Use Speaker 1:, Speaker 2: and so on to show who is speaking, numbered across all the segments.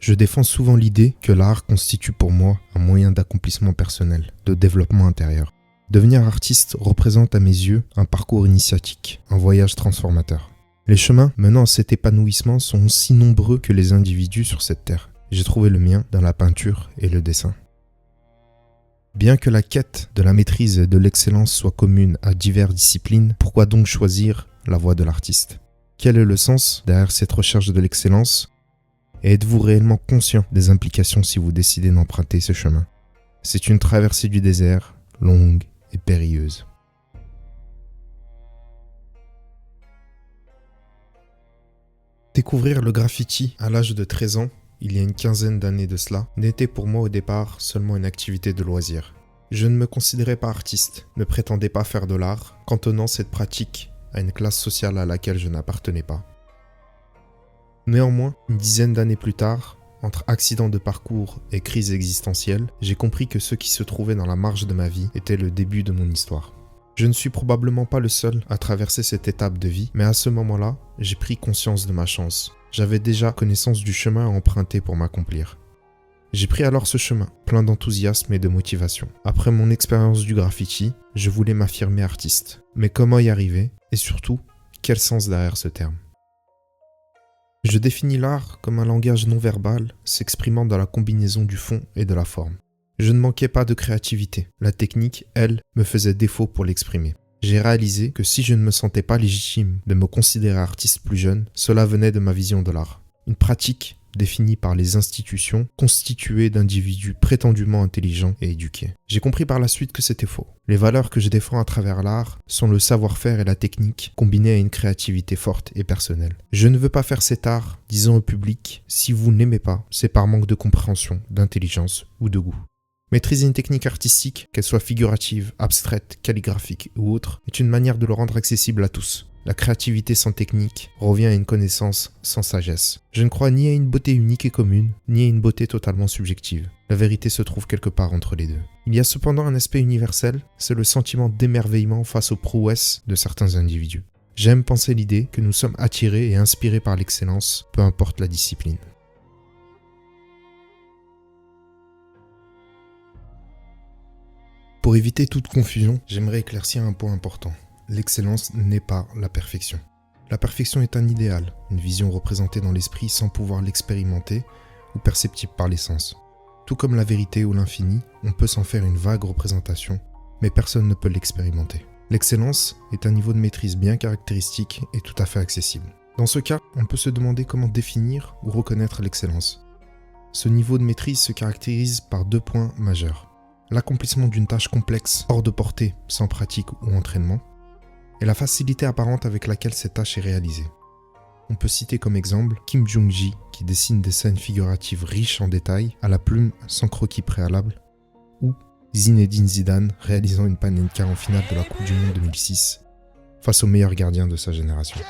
Speaker 1: Je défends souvent l'idée que l'art constitue pour moi un moyen d'accomplissement personnel, de développement intérieur. Devenir artiste représente à mes yeux un parcours initiatique, un voyage transformateur. Les chemins menant à cet épanouissement sont aussi nombreux que les individus sur cette terre. J'ai trouvé le mien dans la peinture et le dessin. Bien que la quête de la maîtrise et de l'excellence soit commune à diverses disciplines, pourquoi donc choisir la voie de l'artiste ? Quel est le sens derrière cette recherche de l'excellence ? Et êtes-vous réellement conscient des implications si vous décidez d'emprunter ce chemin ? C'est une traversée du désert, longue et périlleuse. Découvrir le graffiti à l'âge de 13 ans, il y a une quinzaine d'années de cela, n'était pour moi au départ seulement une activité de loisir. Je ne me considérais pas artiste, ne prétendais pas faire de l'art, cantonnant cette pratique à une classe sociale à laquelle je n'appartenais pas. Néanmoins, une dizaine d'années plus tard, entre accidents de parcours et crise existentielle, j'ai compris que ce qui se trouvait dans la marge de ma vie était le début de mon histoire. Je ne suis probablement pas le seul à traverser cette étape de vie, mais à ce moment-là, j'ai pris conscience de ma chance. J'avais déjà connaissance du chemin à emprunter pour m'accomplir. J'ai pris alors ce chemin, plein d'enthousiasme et de motivation. Après mon expérience du graffiti, je voulais m'affirmer artiste. Mais comment y arriver ? Et surtout, quel sens derrière ce terme ? Je définis l'art comme un langage non verbal s'exprimant dans la combinaison du fond et de la forme. Je ne manquais pas de créativité. La technique, elle, me faisait défaut pour l'exprimer. J'ai réalisé que si je ne me sentais pas légitime de me considérer artiste plus jeune, cela venait de ma vision de l'art. Une pratique définie par les institutions, constituée d'individus prétendument intelligents et éduqués. J'ai compris par la suite que c'était faux. Les valeurs que je défends à travers l'art sont le savoir-faire et la technique, combinés à une créativité forte et personnelle. Je ne veux pas faire cet art, disant au public, si vous n'aimez pas, c'est par manque de compréhension, d'intelligence ou de goût. Maîtriser une technique artistique, qu'elle soit figurative, abstraite, calligraphique ou autre, est une manière de le rendre accessible à tous. La créativité sans technique revient à une connaissance sans sagesse. Je ne crois ni à une beauté unique et commune, ni à une beauté totalement subjective. La vérité se trouve quelque part entre les deux. Il y a cependant un aspect universel, c'est le sentiment d'émerveillement face aux prouesses de certains individus. J'aime penser l'idée que nous sommes attirés et inspirés par l'excellence, peu importe la discipline. Pour éviter toute confusion, j'aimerais éclaircir un point important. L'excellence n'est pas la perfection. La perfection est un idéal, une vision représentée dans l'esprit sans pouvoir l'expérimenter ou perceptible par les sens. Tout comme la vérité ou l'infini, on peut s'en faire une vague représentation, mais personne ne peut l'expérimenter. L'excellence est un niveau de maîtrise bien caractéristique et tout à fait accessible. Dans ce cas, on peut se demander comment définir ou reconnaître l'excellence. Ce niveau de maîtrise se caractérise par 2 points majeurs. L'accomplissement d'une tâche complexe, hors de portée, sans pratique ou entraînement, et la facilité apparente avec laquelle cette tâche est réalisée. On peut citer comme exemple Kim Jong-gi qui dessine des scènes figuratives riches en détails, à la plume sans croquis préalable, ou Zinedine Zidane réalisant une Panenka en finale de la Coupe du Monde 2006 face au meilleur gardien de sa génération.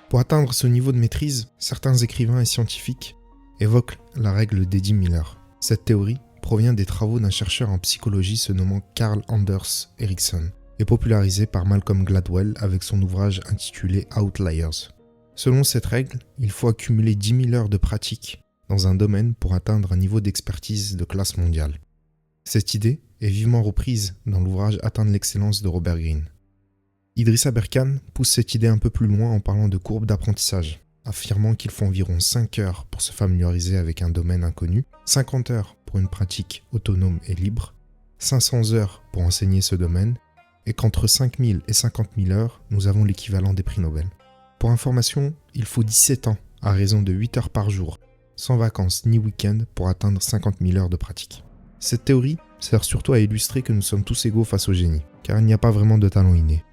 Speaker 1: Pour atteindre ce niveau de maîtrise, certains écrivains et scientifiques évoquent la règle d'Eddie Miller. Cette théorie provient des travaux d'un chercheur en psychologie se nommant Carl Anders Ericsson et popularisé par Malcolm Gladwell avec son ouvrage intitulé Outliers. Selon cette règle, il faut accumuler 10 000 heures de pratique dans un domaine pour atteindre un niveau d'expertise de classe mondiale. Cette idée est vivement reprise dans l'ouvrage Atteindre l'excellence de Robert Greene. Idrissa Berkane pousse cette idée un peu plus loin en parlant de courbe d'apprentissage, affirmant qu'il faut environ 5 heures pour se familiariser avec un domaine inconnu, 50 heures pour une pratique autonome et libre, 500 heures pour enseigner ce domaine, et qu'entre 5 000 et 50 000 heures, nous avons l'équivalent des prix Nobel. Pour information, il faut 17 ans, à raison de 8 heures par jour, sans vacances ni week-end pour atteindre 50 000 heures de pratique. Cette théorie sert surtout à illustrer que nous sommes tous égaux face au génie, car il n'y a pas vraiment de talent inné.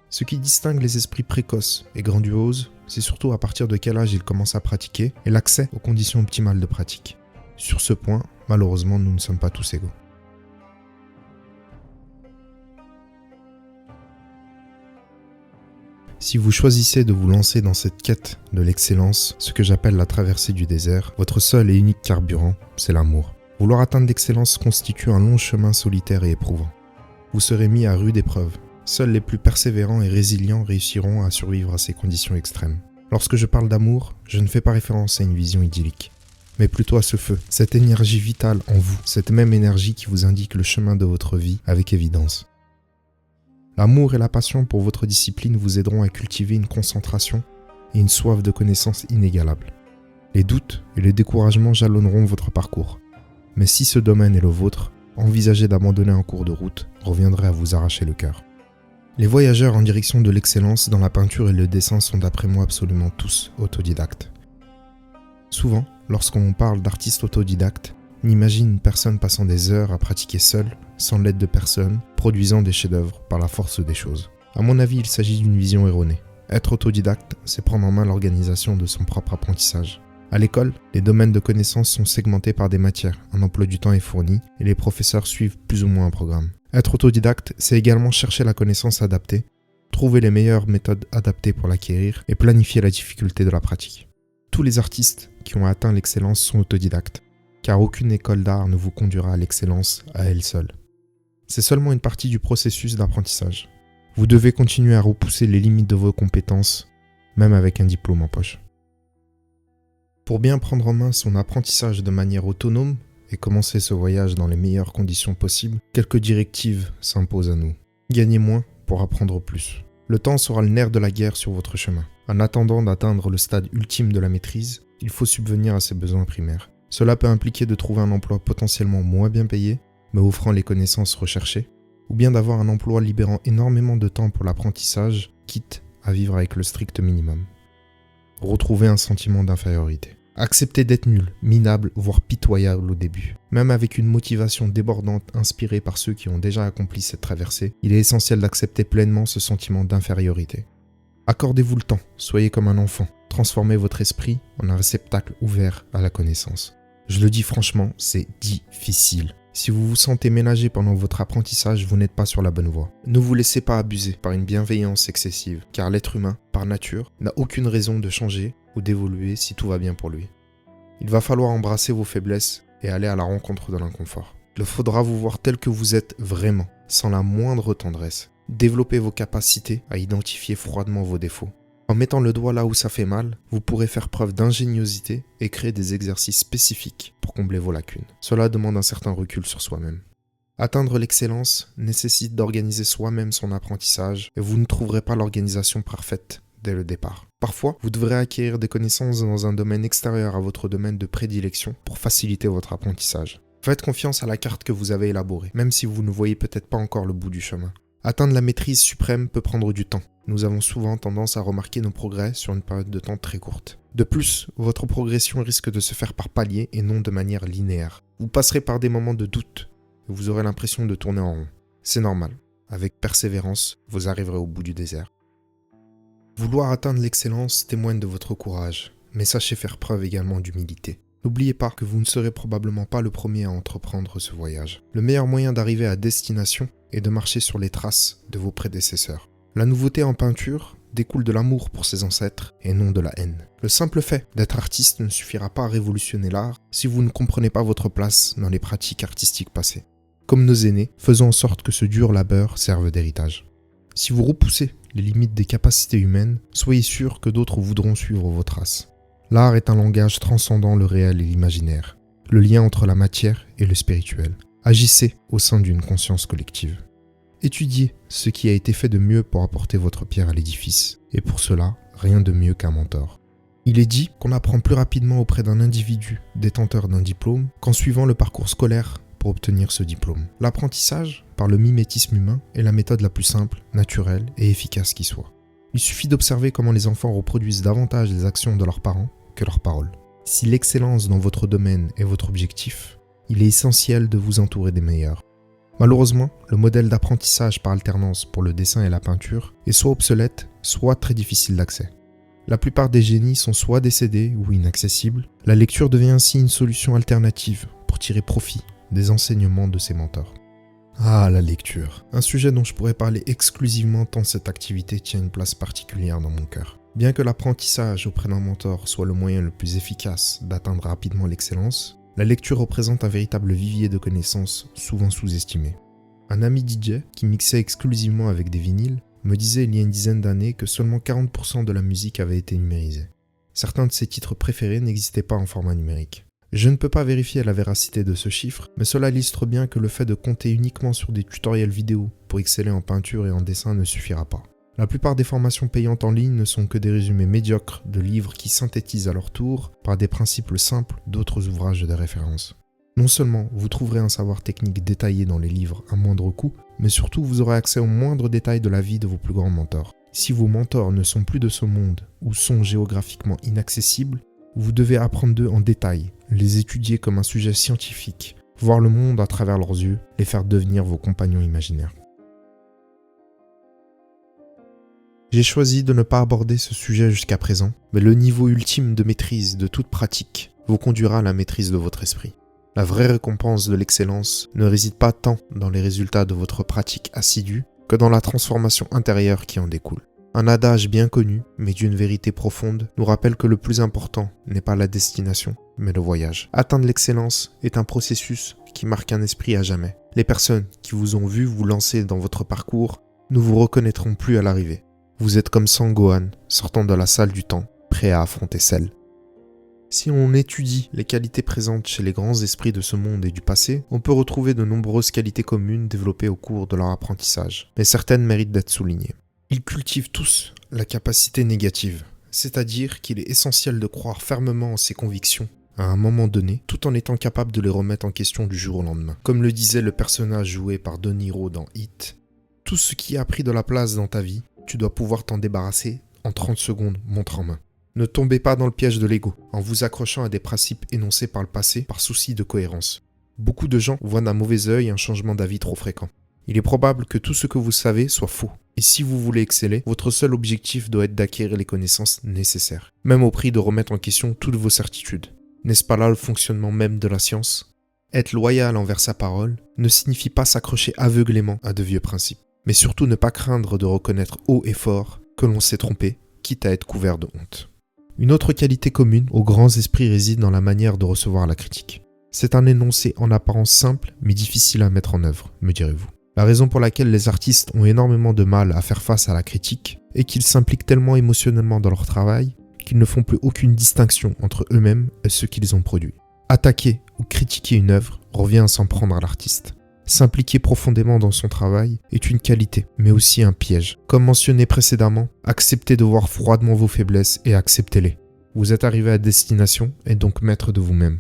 Speaker 1: Ce qui distingue les esprits précoces et grandioses, c'est surtout à partir de quel âge ils commencent à pratiquer et l'accès aux conditions optimales de pratique. Sur ce point, malheureusement, nous ne sommes pas tous égaux. Si vous choisissez de vous lancer dans cette quête de l'excellence, ce que j'appelle la traversée du désert, votre seul et unique carburant, c'est l'amour. Vouloir atteindre l'excellence constitue un long chemin solitaire et éprouvant. Vous serez mis à rude épreuve. Seuls les plus persévérants et résilients réussiront à survivre à ces conditions extrêmes. Lorsque je parle d'amour, je ne fais pas référence à une vision idyllique, mais plutôt à ce feu, cette énergie vitale en vous, cette même énergie qui vous indique le chemin de votre vie avec évidence. L'amour et la passion pour votre discipline vous aideront à cultiver une concentration et une soif de connaissance inégalable. Les doutes et les découragements jalonneront votre parcours. Mais si ce domaine est le vôtre, envisager d'abandonner en cours de route reviendrait à vous arracher le cœur. Les voyageurs en direction de l'excellence dans la peinture et le dessin sont d'après moi absolument tous autodidactes. Souvent, lorsqu'on parle d'artistes autodidactes, on imagine une personne passant des heures à pratiquer seule, sans l'aide de personne, produisant des chefs-d'œuvre par la force des choses. À mon avis, il s'agit d'une vision erronée. Être autodidacte, c'est prendre en main l'organisation de son propre apprentissage. À l'école, les domaines de connaissances sont segmentés par des matières, un emploi du temps est fourni et les professeurs suivent plus ou moins un programme. Être autodidacte, c'est également chercher la connaissance adaptée, trouver les meilleures méthodes adaptées pour l'acquérir et planifier la difficulté de la pratique. Tous les artistes qui ont atteint l'excellence sont autodidactes, car aucune école d'art ne vous conduira à l'excellence à elle seule. C'est seulement une partie du processus d'apprentissage. Vous devez continuer à repousser les limites de vos compétences, même avec un diplôme en poche. Pour bien prendre en main son apprentissage de manière autonome et commencer ce voyage dans les meilleures conditions possibles, quelques directives s'imposent à nous. Gagnez moins pour apprendre plus. Le temps sera le nerf de la guerre sur votre chemin. En attendant d'atteindre le stade ultime de la maîtrise, il faut subvenir à ses besoins primaires. Cela peut impliquer de trouver un emploi potentiellement moins bien payé, mais offrant les connaissances recherchées, ou bien d'avoir un emploi libérant énormément de temps pour l'apprentissage, quitte à vivre avec le strict minimum. Retrouvez un sentiment d'infériorité. Acceptez d'être nul, minable, voire pitoyable au début. Même avec une motivation débordante inspirée par ceux qui ont déjà accompli cette traversée, il est essentiel d'accepter pleinement ce sentiment d'infériorité. Accordez-vous le temps, soyez comme un enfant, transformez votre esprit en un réceptacle ouvert à la connaissance. Je le dis franchement, c'est difficile. Si vous vous sentez ménagé pendant votre apprentissage, vous n'êtes pas sur la bonne voie. Ne vous laissez pas abuser par une bienveillance excessive, car l'être humain, par nature, n'a aucune raison de changer ou d'évoluer si tout va bien pour lui. Il va falloir embrasser vos faiblesses et aller à la rencontre de l'inconfort. Il faudra vous voir tel que vous êtes vraiment, sans la moindre tendresse. Développez vos capacités à identifier froidement vos défauts. En mettant le doigt là où ça fait mal, vous pourrez faire preuve d'ingéniosité et créer des exercices spécifiques pour combler vos lacunes. Cela demande un certain recul sur soi-même. Atteindre l'excellence nécessite d'organiser soi-même son apprentissage et vous ne trouverez pas l'organisation parfaite dès le départ. Parfois, vous devrez acquérir des connaissances dans un domaine extérieur à votre domaine de prédilection pour faciliter votre apprentissage. Faites confiance à la carte que vous avez élaborée, même si vous ne voyez peut-être pas encore le bout du chemin. Atteindre la maîtrise suprême peut prendre du temps. Nous avons souvent tendance à remarquer nos progrès sur une période de temps très courte. De plus, votre progression risque de se faire par paliers et non de manière linéaire. Vous passerez par des moments de doute et vous aurez l'impression de tourner en rond. C'est normal. Avec persévérance, vous arriverez au bout du désert. Vouloir atteindre l'excellence témoigne de votre courage, mais sachez faire preuve également d'humilité. N'oubliez pas que vous ne serez probablement pas le premier à entreprendre ce voyage. Le meilleur moyen d'arriver à destination est de marcher sur les traces de vos prédécesseurs. La nouveauté en peinture découle de l'amour pour ses ancêtres et non de la haine. Le simple fait d'être artiste ne suffira pas à révolutionner l'art si vous ne comprenez pas votre place dans les pratiques artistiques passées. Comme nos aînés, faisons en sorte que ce dur labeur serve d'héritage. Si vous repoussez les limites des capacités humaines, soyez sûr que d'autres voudront suivre vos traces. L'art est un langage transcendant le réel et l'imaginaire, le lien entre la matière et le spirituel. Agissez au sein d'une conscience collective. Étudiez ce qui a été fait de mieux pour apporter votre pierre à l'édifice, et pour cela, rien de mieux qu'un mentor. Il est dit qu'on apprend plus rapidement auprès d'un individu détenteur d'un diplôme qu'en suivant le parcours scolaire pour obtenir ce diplôme. L'apprentissage, par le mimétisme humain, est la méthode la plus simple, naturelle et efficace qui soit. Il suffit d'observer comment les enfants reproduisent davantage les actions de leurs parents que leurs paroles. Si l'excellence dans votre domaine est votre objectif, il est essentiel de vous entourer des meilleurs. Malheureusement, le modèle d'apprentissage par alternance pour le dessin et la peinture est soit obsolète, soit très difficile d'accès. La plupart des génies sont soit décédés ou inaccessibles. La lecture devient ainsi une solution alternative pour tirer profit des enseignements de ses mentors. Ah, la lecture. Un sujet dont je pourrais parler exclusivement tant cette activité tient une place particulière dans mon cœur. Bien que l'apprentissage auprès d'un mentor soit le moyen le plus efficace d'atteindre rapidement l'excellence, la lecture représente un véritable vivier de connaissances souvent sous-estimé. Un ami DJ qui mixait exclusivement avec des vinyles me disait il y a une dizaine d'années que seulement 40% de la musique avait été numérisée. Certains de ses titres préférés n'existaient pas en format numérique. Je ne peux pas vérifier la véracité de ce chiffre, mais cela illustre bien que le fait de compter uniquement sur des tutoriels vidéo pour exceller en peinture et en dessin ne suffira pas. La plupart des formations payantes en ligne ne sont que des résumés médiocres de livres qui synthétisent à leur tour, par des principes simples, d'autres ouvrages de référence. Non seulement vous trouverez un savoir technique détaillé dans les livres à moindre coût, mais surtout vous aurez accès aux moindres détails de la vie de vos plus grands mentors. Si vos mentors ne sont plus de ce monde ou sont géographiquement inaccessibles, vous devez apprendre d'eux en détail, les étudier comme un sujet scientifique, voir le monde à travers leurs yeux, les faire devenir vos compagnons imaginaires. J'ai choisi de ne pas aborder ce sujet jusqu'à présent, mais le niveau ultime de maîtrise de toute pratique vous conduira à la maîtrise de votre esprit. La vraie récompense de l'excellence ne réside pas tant dans les résultats de votre pratique assidue que dans la transformation intérieure qui en découle. Un adage bien connu, mais d'une vérité profonde, nous rappelle que le plus important n'est pas la destination, mais le voyage. Atteindre l'excellence est un processus qui marque un esprit à jamais. Les personnes qui vous ont vu vous lancer dans votre parcours ne vous reconnaîtront plus à l'arrivée. Vous êtes comme Sangohan, sortant de la salle du temps, prêt à affronter celle. Si on étudie les qualités présentes chez les grands esprits de ce monde et du passé, on peut retrouver de nombreuses qualités communes développées au cours de leur apprentissage, mais certaines méritent d'être soulignées. Ils cultivent tous la capacité négative, c'est-à-dire qu'il est essentiel de croire fermement en ses convictions à un moment donné, tout en étant capable de les remettre en question du jour au lendemain. Comme le disait le personnage joué par De Niro dans Hit, « Tout ce qui a pris de la place dans ta vie, tu dois pouvoir t'en débarrasser en 30 secondes, montre en main. » Ne tombez pas dans le piège de l'ego, en vous accrochant à des principes énoncés par le passé par souci de cohérence. Beaucoup de gens voient d'un mauvais œil un changement d'avis trop fréquent. Il est probable que tout ce que vous savez soit faux. Et si vous voulez exceller, votre seul objectif doit être d'acquérir les connaissances nécessaires, même au prix de remettre en question toutes vos certitudes. N'est-ce pas là le fonctionnement même de la science ? Être loyal envers sa parole ne signifie pas s'accrocher aveuglément à de vieux principes, mais surtout ne pas craindre de reconnaître haut et fort que l'on s'est trompé, quitte à être couvert de honte. Une autre qualité commune aux grands esprits réside dans la manière de recevoir la critique. C'est un énoncé en apparence simple, mais difficile à mettre en œuvre, me direz-vous. La raison pour laquelle les artistes ont énormément de mal à faire face à la critique est qu'ils s'impliquent tellement émotionnellement dans leur travail qu'ils ne font plus aucune distinction entre eux-mêmes et ceux qu'ils ont produits. Attaquer ou critiquer une œuvre revient à s'en prendre à l'artiste. S'impliquer profondément dans son travail est une qualité, mais aussi un piège. Comme mentionné précédemment, acceptez de voir froidement vos faiblesses et acceptez-les. Vous êtes arrivé à destination et donc maître de vous-même.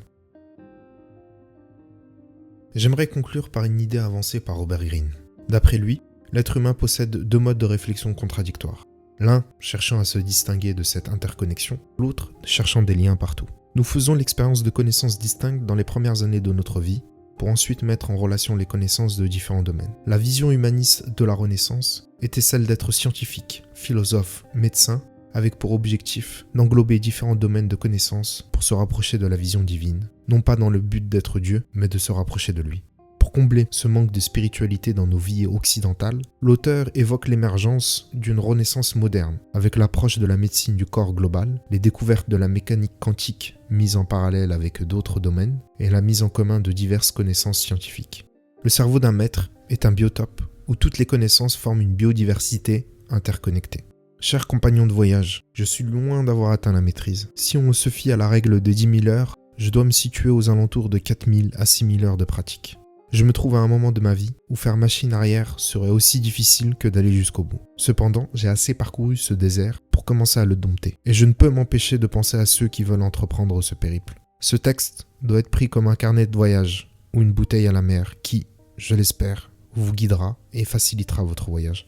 Speaker 1: J'aimerais conclure par une idée avancée par Robert Greene. D'après lui, l'être humain possède deux modes de réflexion contradictoires. L'un cherchant à se distinguer de cette interconnexion, l'autre cherchant des liens partout. Nous faisons l'expérience de connaissances distinctes dans les premières années de notre vie, pour ensuite mettre en relation les connaissances de différents domaines. La vision humaniste de la Renaissance était celle d'être scientifique, philosophe, médecin, avec pour objectif d'englober différents domaines de connaissances pour se rapprocher de la vision divine, non pas dans le but d'être Dieu, mais de se rapprocher de lui. Pour combler ce manque de spiritualité dans nos vies occidentales, l'auteur évoque l'émergence d'une renaissance moderne, avec l'approche de la médecine du corps global, les découvertes de la mécanique quantique mises en parallèle avec d'autres domaines, et la mise en commun de diverses connaissances scientifiques. Le cerveau d'un maître est un biotope, où toutes les connaissances forment une biodiversité interconnectée. Chers compagnons de voyage, je suis loin d'avoir atteint la maîtrise. Si on se fie à la règle de 10 000 heures, je dois me situer aux alentours de 4 000 à 6 000 heures de pratique. Je me trouve à un moment de ma vie où faire machine arrière serait aussi difficile que d'aller jusqu'au bout. Cependant, j'ai assez parcouru ce désert pour commencer à le dompter. Et je ne peux m'empêcher de penser à ceux qui veulent entreprendre ce périple. Ce texte doit être pris comme un carnet de voyage ou une bouteille à la mer qui, je l'espère, vous guidera et facilitera votre voyage.